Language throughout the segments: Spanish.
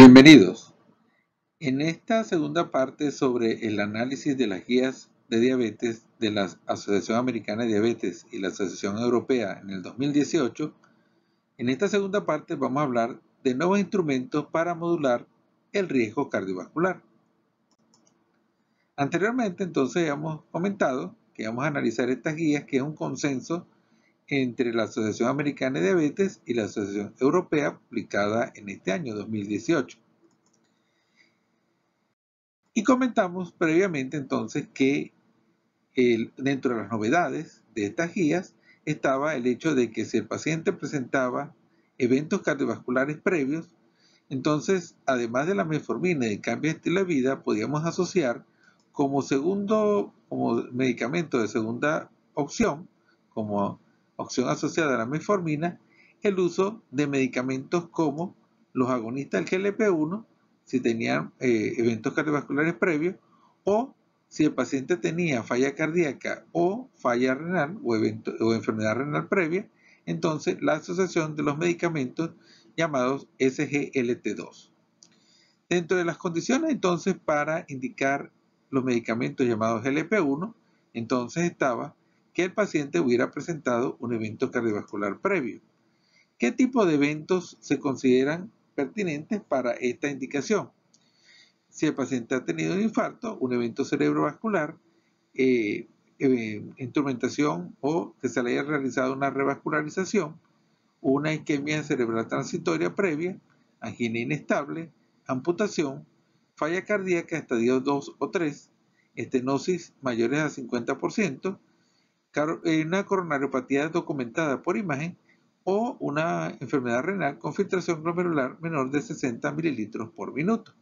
Bienvenidos. En esta segunda parte sobre el análisis de las guías de diabetes de la Asociación Americana de Diabetes y la Asociación Europea en el 2018, en esta segunda parte vamos a hablar de nuevos instrumentos para modular el riesgo cardiovascular. Anteriormente, entonces, hemos comentado que vamos a analizar estas guías, que es un consenso entre la Asociación Americana de Diabetes y la Asociación Europea, publicada en este año 2018. Y comentamos previamente entonces que dentro de las novedades de estas guías estaba el hecho de que si el paciente presentaba eventos cardiovasculares previos, entonces además de la metformina y el cambio de estilo de vida, podíamos asociar como medicamento de segunda opción, como opción asociada a la metformina, el uso de medicamentos como los agonistas del GLP-1, si tenían eventos cardiovasculares previos, o si el paciente tenía falla cardíaca o falla renal o enfermedad renal previa, entonces la asociación de los medicamentos llamados SGLT2. Dentro de las condiciones entonces para indicar los medicamentos llamados GLP-1, entonces estaba que el paciente hubiera presentado un evento cardiovascular previo. ¿Qué tipo de eventos se consideran pertinentes para esta indicación? Si el paciente ha tenido un infarto, un evento cerebrovascular, instrumentación o que se le haya realizado una revascularización, una isquemia cerebral transitoria previa, angina inestable, amputación, falla cardíaca estadio 2 o 3, estenosis mayores a 50%, una coronariopatía documentada por imagen o una enfermedad renal con filtración glomerular menor de 60 mililitros por minuto.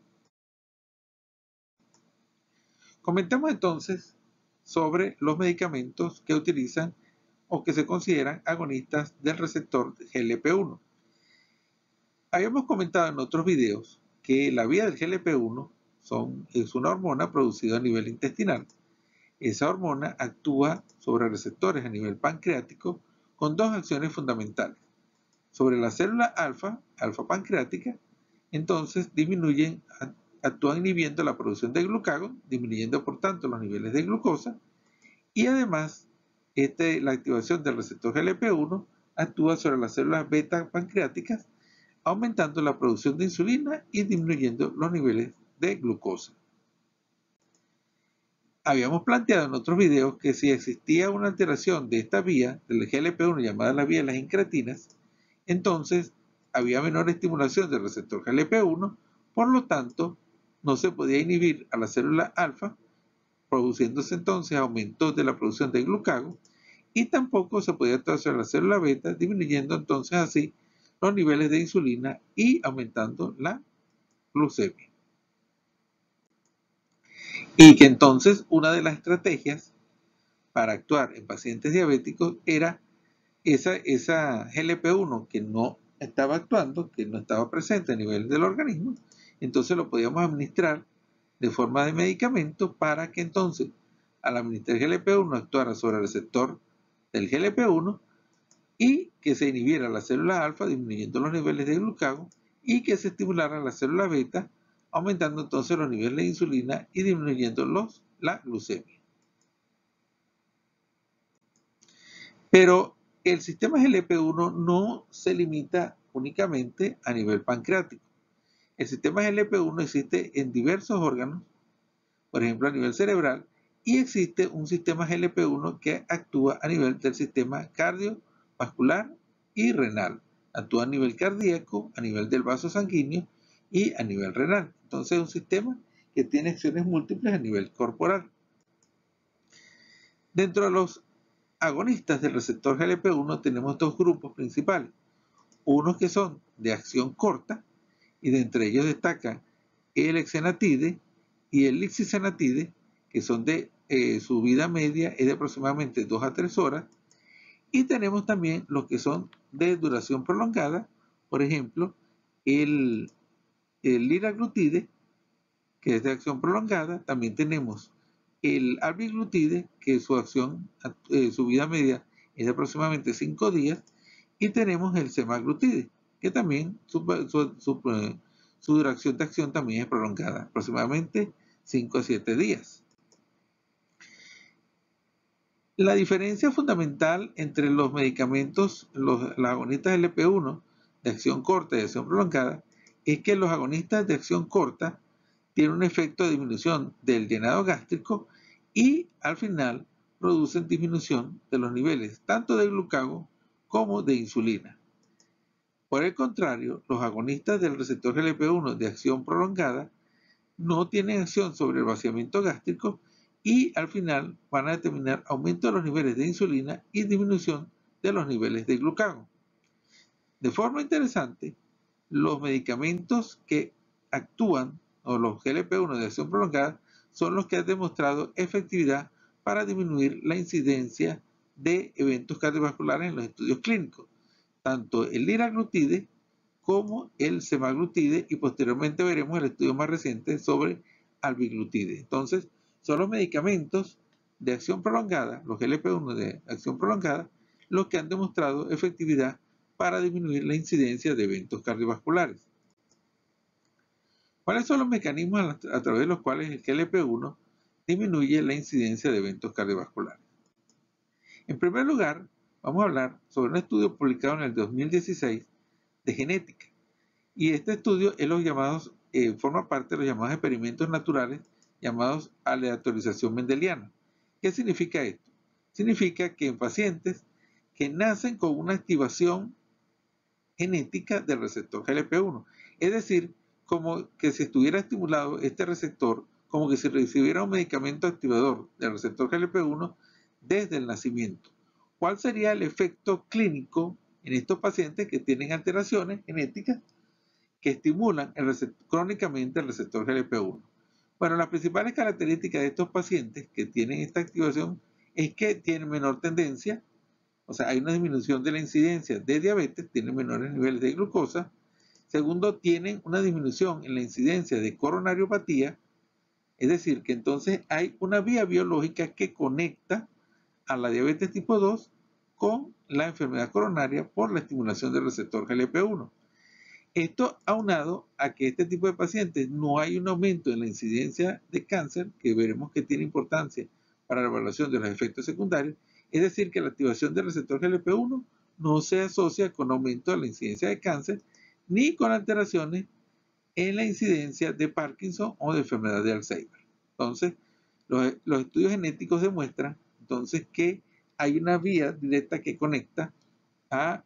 Comentemos entonces sobre los medicamentos que utilizan o que se consideran agonistas del receptor GLP-1. Habíamos comentado en otros videos que la vía del GLP-1 es una hormona producida a nivel intestinal. Esa hormona actúa sobre receptores a nivel pancreático con dos acciones fundamentales. Sobre la célula alfa pancreática, entonces actúan inhibiendo la producción de glucagón, disminuyendo por tanto los niveles de glucosa, y además la activación del receptor GLP-1 actúa sobre las células beta pancreáticas, aumentando la producción de insulina y disminuyendo los niveles de glucosa. Habíamos planteado en otros videos que si existía una alteración de esta vía del GLP-1 llamada la vía de las incretinas, entonces había menor estimulación del receptor GLP-1, por lo tanto no se podía inhibir a la célula alfa, produciéndose entonces aumentos de la producción de glucagón, y tampoco se podía actuar sobre la célula beta, disminuyendo entonces así los niveles de insulina y aumentando la glucemia. Y que entonces una de las estrategias para actuar en pacientes diabéticos era esa GLP-1 que no estaba actuando, que no estaba presente a nivel del organismo, entonces lo podíamos administrar de forma de medicamento para que entonces al administrar GLP-1 actuara sobre el receptor del GLP-1 y que se inhibiera la célula alfa, disminuyendo los niveles de glucagón, y que se estimulara la célula beta, aumentando entonces los niveles de insulina y disminuyendo la glucemia. Pero el sistema GLP-1 no se limita únicamente a nivel pancreático. El sistema GLP-1 existe en diversos órganos, por ejemplo a nivel cerebral, y existe un sistema GLP-1 que actúa a nivel del sistema cardiovascular y renal. Actúa a nivel cardíaco, a nivel del vaso sanguíneo y a nivel renal. Entonces es un sistema que tiene acciones múltiples a nivel corporal. Dentro de los agonistas del receptor GLP-1 tenemos dos grupos principales. Unos que son de acción corta, y de entre ellos destacan el exenatide y el lixisenatide, que son su vida media es de aproximadamente 2 a 3 horas, y tenemos también los que son de duración prolongada, por ejemplo, el liraglutide, que es de acción prolongada. También tenemos el albiglutide, que su vida media es de aproximadamente 5 días, y tenemos el semaglutide, que también su su duración de acción también es prolongada, aproximadamente 5 a 7 días. La diferencia fundamental entre los medicamentos, las agonistas LP1 de acción corta y de acción prolongada, es que los agonistas de acción corta tienen un efecto de disminución del llenado gástrico y al final producen disminución de los niveles tanto de glucagón como de insulina. Por el contrario, los agonistas del receptor GLP-1 de acción prolongada no tienen acción sobre el vaciamiento gástrico y al final van a determinar aumento de los niveles de insulina y disminución de los niveles de glucagón. De forma interesante, los medicamentos que actúan, o los GLP-1 de acción prolongada, son los que han demostrado efectividad para disminuir la incidencia de eventos cardiovasculares en los estudios clínicos, tanto el liraglutide como el semaglutide, y posteriormente veremos el estudio más reciente sobre albiglutide. Entonces, son los medicamentos de acción prolongada, los GLP-1 de acción prolongada, los que han demostrado efectividad para disminuir la incidencia de eventos cardiovasculares. ¿Cuáles son los mecanismos a través de los cuales el GLP-1 disminuye la incidencia de eventos cardiovasculares? En primer lugar, vamos a hablar sobre un estudio publicado en el 2016 de genética. Y este estudio es forma parte de los llamados experimentos naturales llamados aleatorización mendeliana. ¿Qué significa esto? Significa que en pacientes que nacen con una activación genética del receptor GLP-1, es decir, como que si estuviera estimulado este receptor, como que si recibiera un medicamento activador del receptor GLP-1 desde el nacimiento. ¿Cuál sería el efecto clínico en estos pacientes que tienen alteraciones genéticas que estimulan crónicamente el receptor GLP-1? Bueno, las principales características de estos pacientes que tienen esta activación es que tienen menor tendencia, o sea, hay una disminución de la incidencia de diabetes, tienen menores niveles de glucosa. Segundo, tienen una disminución en la incidencia de coronariopatía, es decir, que entonces hay una vía biológica que conecta a la diabetes tipo 2 con la enfermedad coronaria por la estimulación del receptor GLP-1. Esto aunado a que este tipo de pacientes no hay un aumento en la incidencia de cáncer, que veremos que tiene importancia para la evaluación de los efectos secundarios, es decir, que la activación del receptor GLP-1 no se asocia con aumento de la incidencia de cáncer ni con alteraciones en la incidencia de Parkinson o de enfermedad de Alzheimer. Entonces, los estudios genéticos demuestran entonces que hay una vía directa que conecta a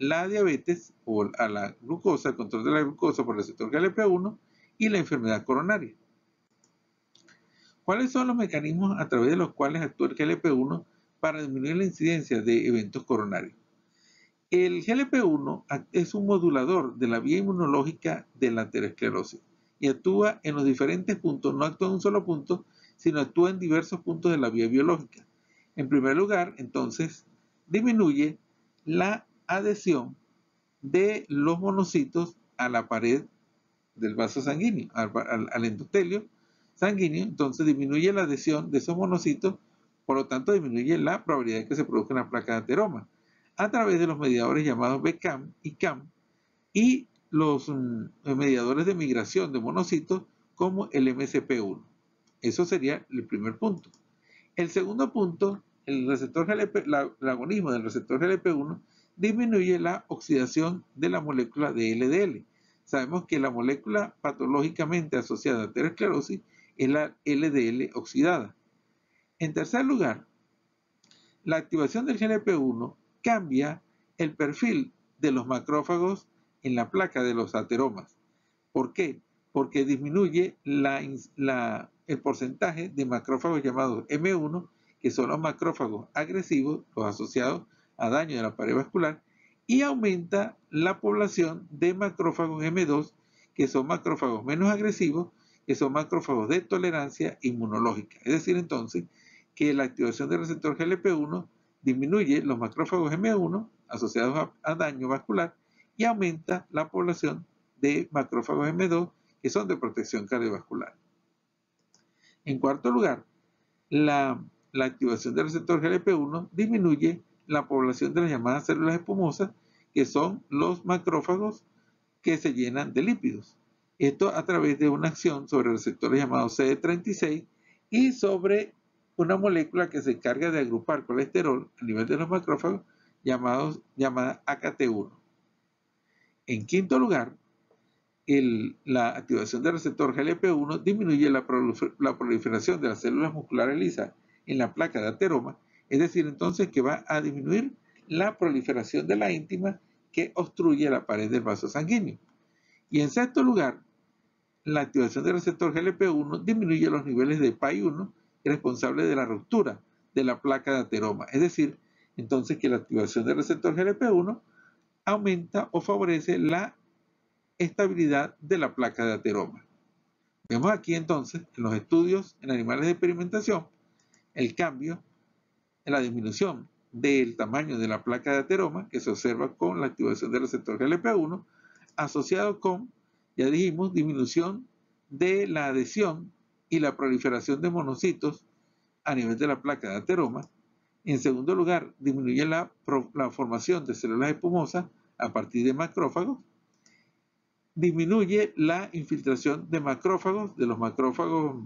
la diabetes o a la glucosa, el control de la glucosa por el receptor GLP-1 y la enfermedad coronaria. ¿Cuáles son los mecanismos a través de los cuales actúa el GLP-1 para disminuir la incidencia de eventos coronarios? El GLP-1 es un modulador de la vía inmunológica de la aterosclerosis y actúa en los diferentes puntos, no actúa en un solo punto, sino actúa en diversos puntos de la vía biológica. En primer lugar, entonces, disminuye la adhesión de los monocitos a la pared del vaso sanguíneo, al endotelio sanguíneo. Entonces disminuye la adhesión de esos monocitos, por lo tanto disminuye la probabilidad de que se produzca una placa de ateroma a través de los mediadores llamados BCAM y CAM y los mediadores de migración de monocitos como el MCP1. Eso sería el primer punto. El segundo punto, el agonismo del receptor GLP-1 disminuye la oxidación de la molécula de LDL. Sabemos que la molécula patológicamente asociada a aterosclerosis es la LDL oxidada. En tercer lugar, la activación del GLP-1 cambia el perfil de los macrófagos en la placa de los ateromas. ¿Por qué? Porque disminuye el porcentaje de macrófagos llamados M1, que son los macrófagos agresivos, los asociados a daño de la pared vascular, y aumenta la población de macrófagos M2, que son macrófagos menos agresivos, que son macrófagos de tolerancia inmunológica. Es decir, entonces, que la activación del receptor GLP-1 disminuye los macrófagos M1 asociados a daño vascular y aumenta la población de macrófagos M2 que son de protección cardiovascular. En cuarto lugar, la activación del receptor GLP-1 disminuye la población de las llamadas células espumosas, que son los macrófagos que se llenan de lípidos. Esto a través de una acción sobre receptores llamados CD36 y sobre una molécula que se encarga de agrupar colesterol a nivel de los macrófagos llamada AKT1. En quinto lugar, la activación del receptor GLP-1 disminuye la proliferación de las células musculares lisas en la placa de ateroma, es decir, entonces que va a disminuir la proliferación de la íntima que obstruye la pared del vaso sanguíneo. Y en sexto lugar, la activación del receptor GLP-1 disminuye los niveles de PAI-1 responsable de la ruptura de la placa de ateroma, es decir, entonces que la activación del receptor GLP-1 aumenta o favorece la estabilidad de la placa de ateroma. Vemos aquí entonces en los estudios en animales de experimentación el cambio en la disminución del tamaño de la placa de ateroma que se observa con la activación del receptor GLP-1 asociado con, ya dijimos, disminución de la adhesión y la proliferación de monocitos a nivel de la placa de ateroma. En segundo lugar, disminuye la formación de células espumosas a partir de macrófagos. Disminuye la infiltración de macrófagos, de los macrófagos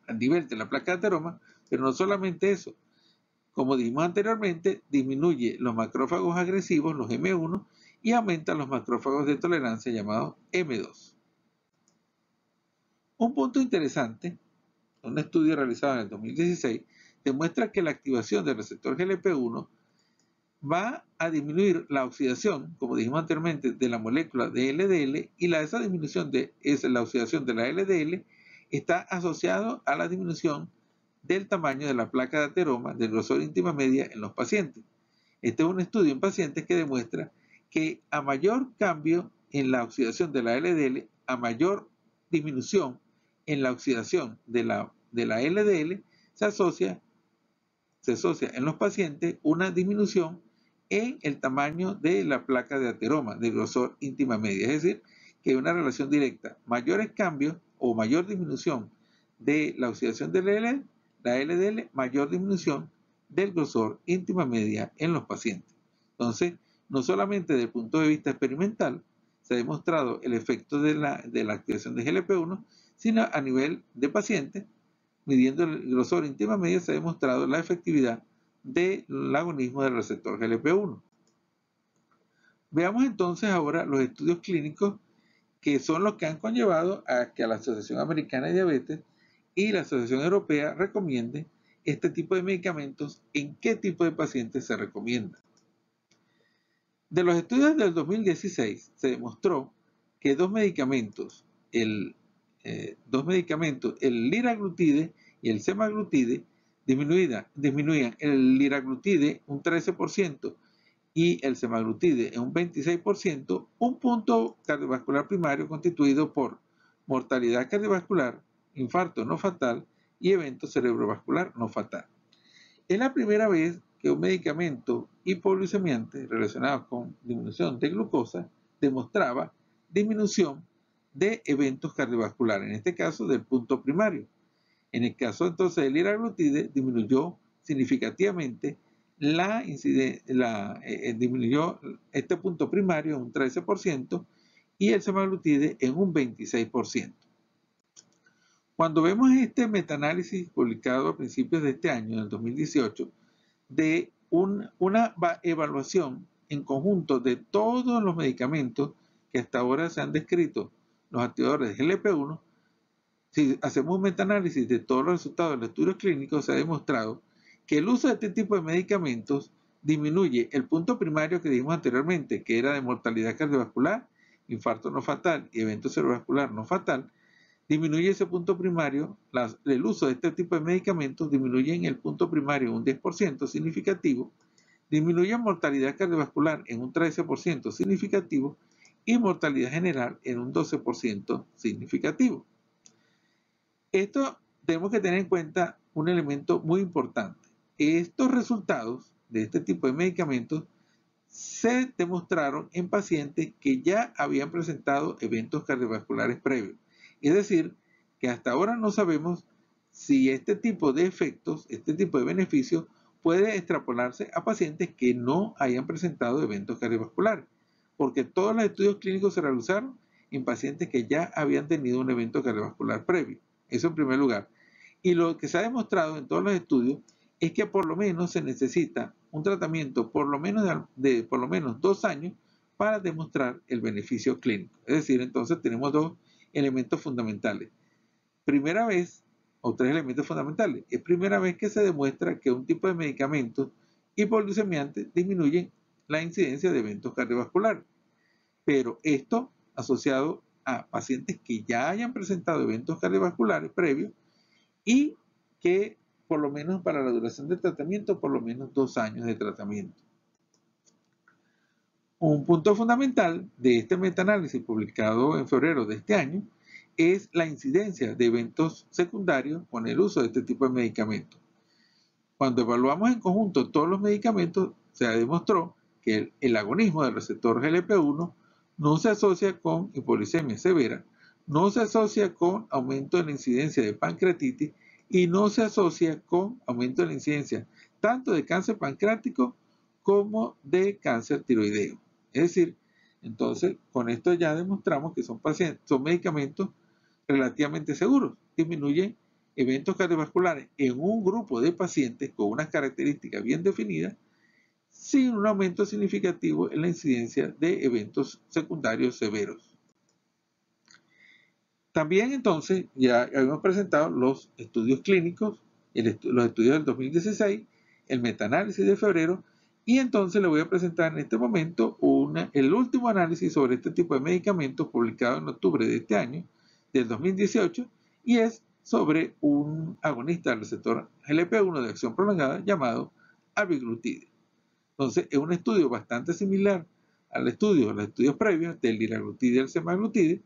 a nivel de la placa de ateroma, pero no solamente eso. Como dijimos anteriormente, disminuye los macrófagos agresivos, los M1, y aumenta los macrófagos de tolerancia llamados M2. Un punto interesante, un estudio realizado en el 2016, demuestra que la activación del receptor GLP-1 va a disminuir la oxidación, como dijimos anteriormente, de la molécula de LDL, y esa disminución de la oxidación de la LDL está asociado a la disminución del tamaño de la placa de ateroma del grosor íntima media en los pacientes. Este es un estudio en pacientes que demuestra que a mayor cambio en la oxidación de la LDL, a mayor disminución en la oxidación de la LDL, se asocia en los pacientes una disminución en el tamaño de la placa de ateroma del grosor íntima media. Es decir, que hay una relación directa. Mayores cambios o mayor disminución de la oxidación de la LDL, mayor disminución del grosor íntima media en los pacientes. Entonces, no solamente desde el punto de vista experimental se ha demostrado el efecto de la activación de GLP-1, sino a nivel de pacientes, midiendo el grosor íntima media, se ha demostrado la efectividad del agonismo del receptor GLP-1. Veamos entonces ahora los estudios clínicos que son los que han conllevado a que la Asociación Americana de Diabetes y la Asociación Europea recomienden este tipo de medicamentos, en qué tipo de pacientes se recomienda. De los estudios del 2016 se demostró que dos medicamentos, el liraglutide y el semaglutide, disminuían el liraglutide un 13% y el semaglutide en un 26%, un punto cardiovascular primario constituido por mortalidad cardiovascular, infarto no fatal y evento cerebrovascular no fatal. Es la primera vez que un medicamento hipoglucemiante relacionado con disminución de glucosa demostraba disminución de eventos cardiovasculares, en este caso del punto primario. En el caso entonces del liraglutide disminuyó significativamente disminuyó este punto primario en un 13% y el semaglutide en un 26%. Cuando vemos este metaanálisis publicado a principios de este año, en el 2018, de una evaluación en conjunto de todos los medicamentos que hasta ahora se han descrito, los activadores de GLP-1, si hacemos un metaanálisis de todos los resultados de los estudios clínicos, se ha demostrado que el uso de este tipo de medicamentos disminuye el punto primario que dijimos anteriormente, que era de mortalidad cardiovascular, infarto no fatal y evento cerebrovascular no fatal. Disminuye ese punto primario, el uso de este tipo de medicamentos disminuye en el punto primario un 10% significativo, disminuye mortalidad cardiovascular en un 13% significativo y mortalidad general en un 12% significativo. Esto tenemos que tener en cuenta un elemento muy importante. Estos resultados de este tipo de medicamentos se demostraron en pacientes que ya habían presentado eventos cardiovasculares previos. Es decir, que hasta ahora no sabemos si este tipo de efectos, este tipo de beneficios, puede extrapolarse a pacientes que no hayan presentado eventos cardiovasculares, porque todos los estudios clínicos se realizaron en pacientes que ya habían tenido un evento cardiovascular previo. Eso en primer lugar. Y lo que se ha demostrado en todos los estudios es que por lo menos se necesita un tratamiento por lo menos de por lo menos 2 años para demostrar el beneficio clínico. Es decir, entonces tenemos dos elementos fundamentales. Primera vez, o tres elementos fundamentales. Es primera vez que se demuestra que un tipo de medicamentos hipoglucemiantes disminuyen la incidencia de eventos cardiovasculares. Pero esto asociado a pacientes que ya hayan presentado eventos cardiovasculares previos y que por lo menos para la duración del tratamiento, por lo menos 2 años de tratamiento. Un punto fundamental de este metaanálisis publicado en febrero de este año es la incidencia de eventos secundarios con el uso de este tipo de medicamentos. Cuando evaluamos en conjunto todos los medicamentos, se demostró que el agonismo del receptor GLP-1 no se asocia con hipoglucemia severa, no se asocia con aumento de la incidencia de pancreatitis y no se asocia con aumento de la incidencia tanto de cáncer pancreático como de cáncer tiroideo. Es decir, entonces con esto ya demostramos que son medicamentos relativamente seguros, disminuyen eventos cardiovasculares en un grupo de pacientes con unas características bien definidas, sin un aumento significativo en la incidencia de eventos secundarios severos. También entonces ya habíamos presentado los estudios clínicos, los estudios del 2016, el metaanálisis de febrero, y entonces le voy a presentar en este momento el último análisis sobre este tipo de medicamentos publicado en octubre de este año, del 2018, y es sobre un agonista del receptor GLP-1 de acción prolongada llamado abiglutide. Entonces, es un estudio bastante similar a los estudios previos del liraglutide y el semaglutide.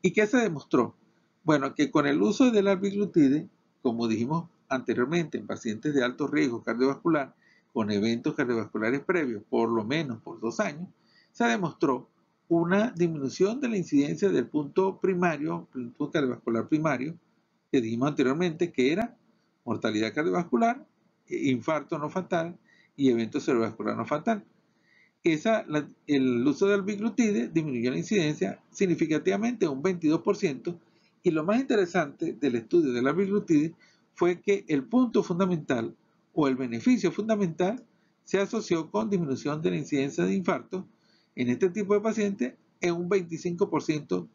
¿Y qué se demostró? Bueno, que con el uso del abiglutide, como dijimos anteriormente, en pacientes de alto riesgo cardiovascular, con eventos cardiovasculares previos, por lo menos por 2 años, se demostró una disminución de la incidencia del punto cardiovascular primario, que dijimos anteriormente, que era mortalidad cardiovascular, infarto no fatal y evento cerebrovascular no fatal. El uso del abiglutide disminuyó la incidencia significativamente un 22%, y lo más interesante del estudio del abiglutide fue que el punto fundamental o el beneficio fundamental se asoció con disminución de la incidencia de infarto en este tipo de pacientes en un 25%,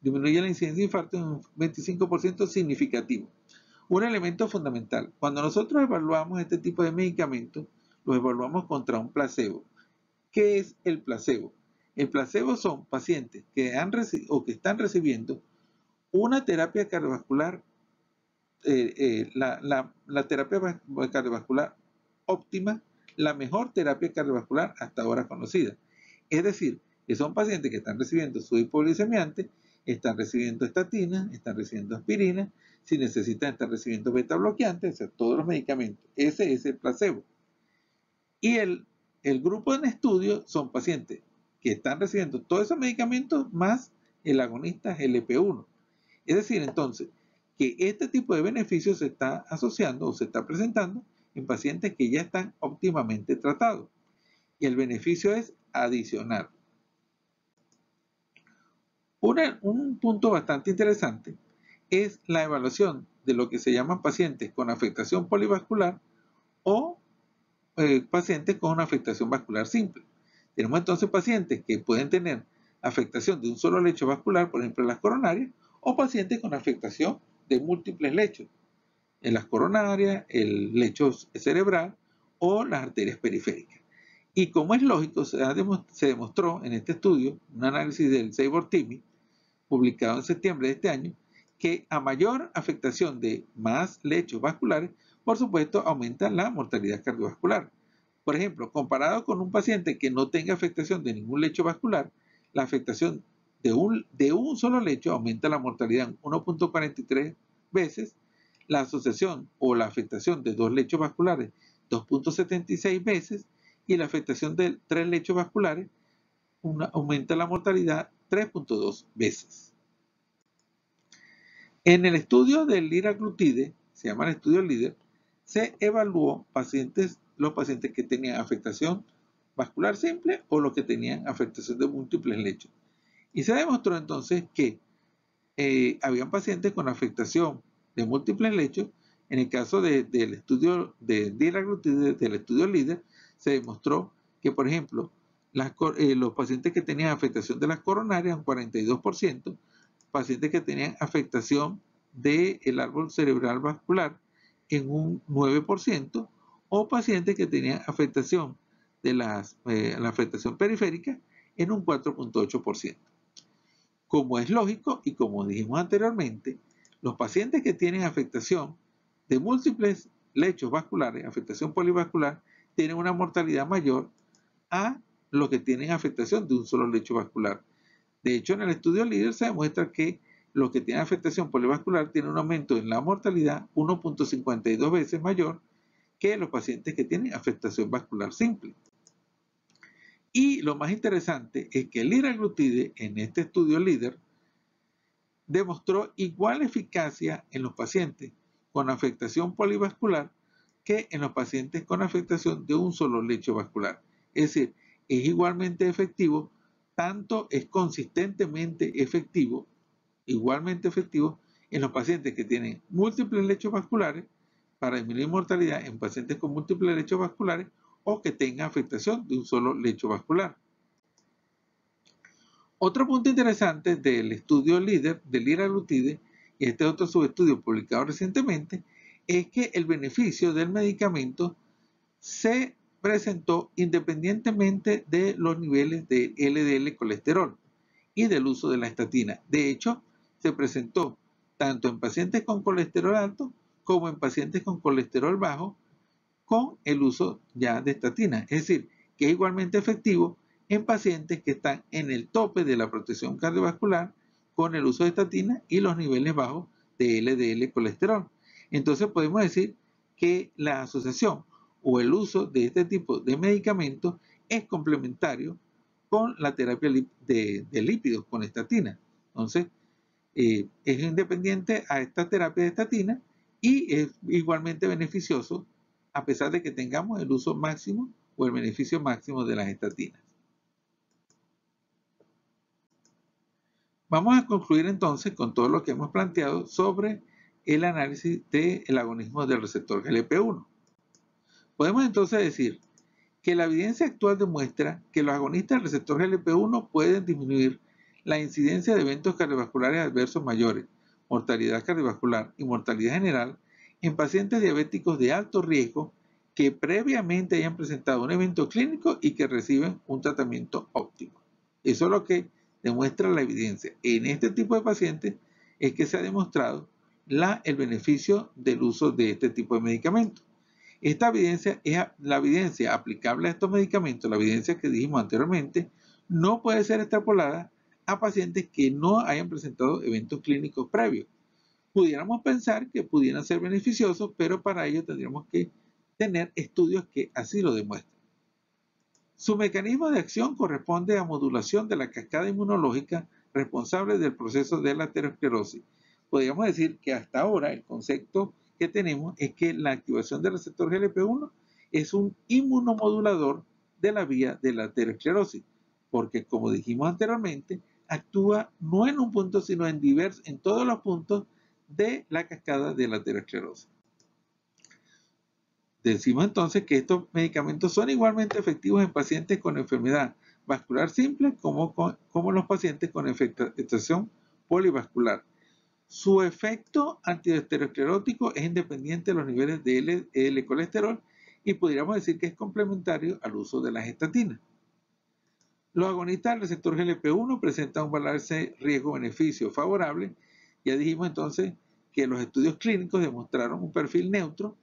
disminuye la incidencia de infarto en un 25% significativo. Un elemento fundamental, cuando nosotros evaluamos este tipo de medicamentos, los evaluamos contra un placebo. ¿Qué es el placebo? El placebo son pacientes que están recibiendo una terapia cardiovascular, la terapia cardiovascular óptima, la mejor terapia cardiovascular hasta ahora conocida. Es decir, que son pacientes que están recibiendo su hipoglucemiante, están recibiendo estatinas, están recibiendo aspirina, si necesitan estar recibiendo beta bloqueantes, o sea, todos los medicamentos. Ese es el placebo. Y el grupo en estudio son pacientes que están recibiendo todos esos medicamentos más el agonista GLP-1. Es decir, entonces, que este tipo de beneficios se está asociando o se está presentando en pacientes que ya están óptimamente tratados. Y el beneficio es adicional. Un punto bastante interesante es la evaluación de lo que se llaman pacientes con afectación polivascular o pacientes con una afectación vascular simple. Tenemos entonces pacientes que pueden tener afectación de un solo lecho vascular, por ejemplo en las coronarias, o pacientes con afectación de múltiples lechos, en las coronarias, el lecho cerebral o las arterias periféricas. Y como es lógico, se demostró en este estudio, un análisis del SABOR-TIMI, publicado en septiembre de este año, que a mayor afectación de más lechos vasculares, por supuesto, aumenta la mortalidad cardiovascular. Por ejemplo, comparado con un paciente que no tenga afectación de ningún lecho vascular, la afectación de un solo lecho aumenta la mortalidad en 1.43 veces, la asociación o la afectación de 2 lechos vasculares 2.76 veces, y la afectación de 3 lechos vasculares aumenta la mortalidad 3.2 veces. En el estudio del liraglutide, se llama el estudio LIDER, se evaluó los pacientes que tenían afectación vascular simple o los que tenían afectación de múltiples lechos. Y se demostró entonces que habían pacientes con afectación de múltiples lechos. En el caso del estudio de liraglutide, del estudio LEADER, se demostró que, por ejemplo, los pacientes que tenían afectación de las coronarias, un 42%, pacientes que tenían afectación del árbol cerebral vascular en un 9%, o pacientes que tenían afectación de la afectación periférica en un 4.8%. Como es lógico y como dijimos anteriormente, los pacientes que tienen afectación de múltiples lechos vasculares, afectación polivascular, tienen una mortalidad mayor a los que tienen afectación de un solo lecho vascular. De hecho, en el estudio LEADER se demuestra que los que tienen afectación polivascular tienen un aumento en la mortalidad 1.52 veces mayor que los pacientes que tienen afectación vascular simple. Y lo más interesante es que el liraglutide en este estudio LEADER demostró igual eficacia en los pacientes con afectación polivascular que en los pacientes con afectación de un solo lecho vascular. Es decir, es igualmente efectivo, tanto es consistentemente efectivo, igualmente efectivo en los pacientes que tienen múltiples lechos vasculares para disminuir mortalidad en pacientes con múltiples lechos vasculares o que tengan afectación de un solo lecho vascular. Otro punto interesante del estudio LEADER del liraglutide, y este otro subestudio publicado recientemente, es que el beneficio del medicamento se presentó independientemente de los niveles de LDL colesterol y del uso de la estatina. De hecho, se presentó tanto en pacientes con colesterol alto como en pacientes con colesterol bajo con el uso ya de estatina. Es decir, que es igualmente efectivo en pacientes que están en el tope de la protección cardiovascular con el uso de estatina y los niveles bajos de LDL colesterol. Entonces podemos decir que la asociación o el uso de este tipo de medicamentos es complementario con la terapia de lípidos con estatina. Entonces, es independiente a esta terapia de estatina y es igualmente beneficioso a pesar de que tengamos el uso máximo o el beneficio máximo de las estatinas. Vamos a concluir entonces con todo lo que hemos planteado sobre el análisis del agonismo del receptor GLP-1. Podemos entonces decir que la evidencia actual demuestra que los agonistas del receptor GLP-1 pueden disminuir la incidencia de eventos cardiovasculares adversos mayores, mortalidad cardiovascular y mortalidad general en pacientes diabéticos de alto riesgo que previamente hayan presentado un evento clínico y que reciben un tratamiento óptimo. Eso es lo que demuestra la evidencia. En este tipo de pacientes es que se ha demostrado el beneficio del uso de este tipo de medicamentos. Esta evidencia es la evidencia aplicable a estos medicamentos, la evidencia que dijimos anteriormente, no puede ser extrapolada a pacientes que no hayan presentado eventos clínicos previos. Pudiéramos pensar que pudieran ser beneficiosos, pero para ello tendríamos que tener estudios que así lo demuestren. Su mecanismo de acción corresponde a modulación de la cascada inmunológica responsable del proceso de la aterosclerosis. Podríamos decir que hasta ahora el concepto que tenemos es que la activación del receptor GLP-1 es un inmunomodulador de la vía de la aterosclerosis, porque como dijimos anteriormente, actúa no en un punto, sino en todos los puntos de la cascada de la aterosclerosis. Decimos entonces que estos medicamentos son igualmente efectivos en pacientes con enfermedad vascular simple como los pacientes con afectación polivascular. Su efecto antieterosclerótico es independiente de los niveles de LDL colesterol y podríamos decir que es complementario al uso de las estatinas. Los agonistas del receptor GLP-1 presentan un balance riesgo-beneficio favorable. Ya dijimos entonces que los estudios clínicos demostraron un perfil neutro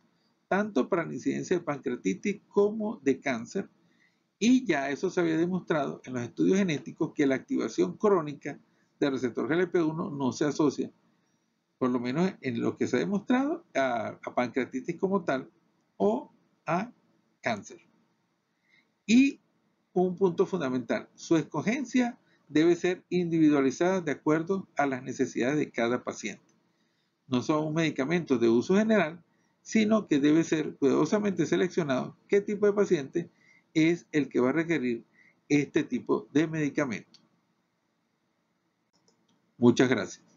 tanto para la incidencia de pancreatitis como de cáncer, y ya eso se había demostrado en los estudios genéticos que la activación crónica del receptor GLP-1 no se asocia, por lo menos en lo que se ha demostrado, a pancreatitis como tal o a cáncer. Y un punto fundamental, su escogencia debe ser individualizada de acuerdo a las necesidades de cada paciente. No son un medicamento de uso general, sino que debe ser cuidadosamente seleccionado qué tipo de paciente es el que va a requerir este tipo de medicamento. Muchas gracias.